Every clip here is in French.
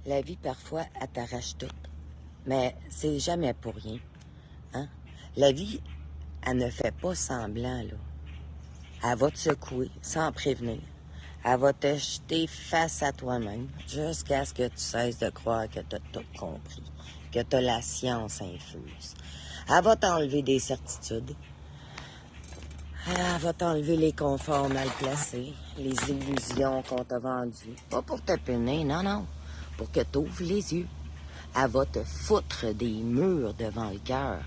La vie, parfois, elle t'arrache tout. Mais c'est jamais pour rien. Hein? La vie, elle ne fait pas semblant, là. Elle va te secouer sans prévenir. Elle va te jeter face à toi-même jusqu'à ce que tu cesses de croire que tu as tout compris, que tu as la science infuse. Elle va t'enlever des certitudes. Elle va t'enlever les conforts mal placés, les illusions qu'on t'a vendues. Pas pour te peiner, non, non. Pour que tu ouvres les yeux. Elle va te foutre des murs devant le cœur,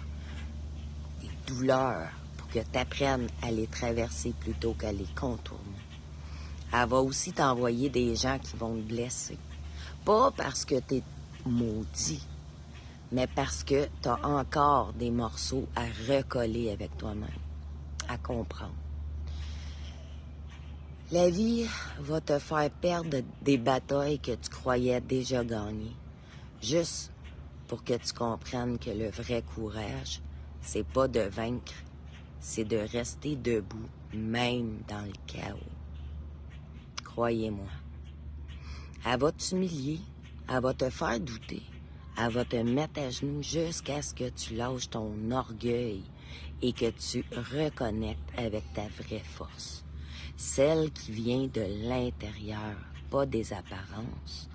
des douleurs, pour que tu apprennes à les traverser plutôt qu'à les contourner. Elle va aussi t'envoyer des gens qui vont te blesser. Pas parce que t'es maudit, mais parce que t'as encore des morceaux à recoller avec toi-même, à comprendre. La vie va te faire perdre des batailles que tu croyais déjà gagner, juste pour que tu comprennes que le vrai courage, c'est pas de vaincre, c'est de rester debout, même dans le chaos. Croyez-moi. Elle va t'humilier, elle va te faire douter, elle va te mettre à genoux jusqu'à ce que tu lâches ton orgueil et que tu reconnectes avec ta vraie force. Celle qui vient de l'intérieur, pas des apparences.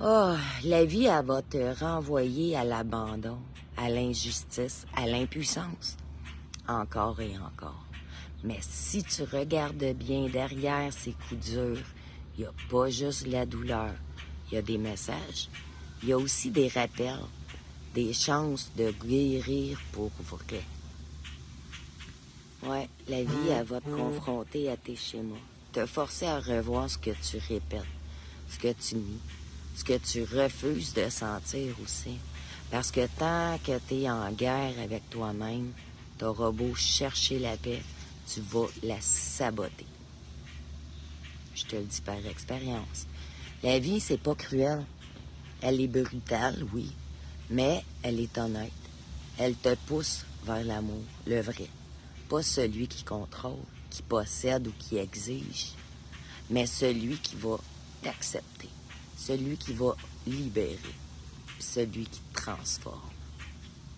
Oh, la vie, elle va te renvoyer à l'abandon, à l'injustice, à l'impuissance. Encore et encore. Mais si tu regardes bien derrière ces coups durs, il n'y a pas juste la douleur. Il y a des messages. Il y a aussi des rappels, des chances de guérir pour vrai. Ouais, la vie, elle va te confronter à tes schémas, te forcer à revoir ce que tu répètes, ce que tu nies, ce que tu refuses de sentir aussi. Parce que tant que tu es en guerre avec toi-même, t'auras beau chercher la paix, tu vas la saboter. Je te le dis par expérience. La vie, c'est pas cruel. Elle est brutale, oui, mais elle est honnête. Elle te pousse vers l'amour, le vrai. Pas celui qui contrôle, qui possède ou qui exige, mais celui qui va t'accepter, celui qui va libérer, celui qui te transforme.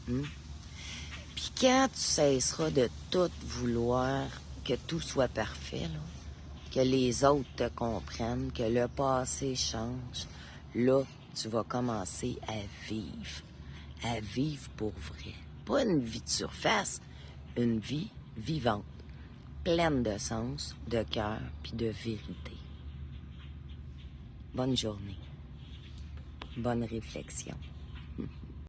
Puis quand tu cesseras de tout vouloir que tout soit parfait, là, que les autres te comprennent, que le passé change, là, tu vas commencer à vivre pour vrai. Pas une vie de surface, une vie vivante, pleine de sens, de cœur puis de vérité. Bonne journée. Bonne réflexion.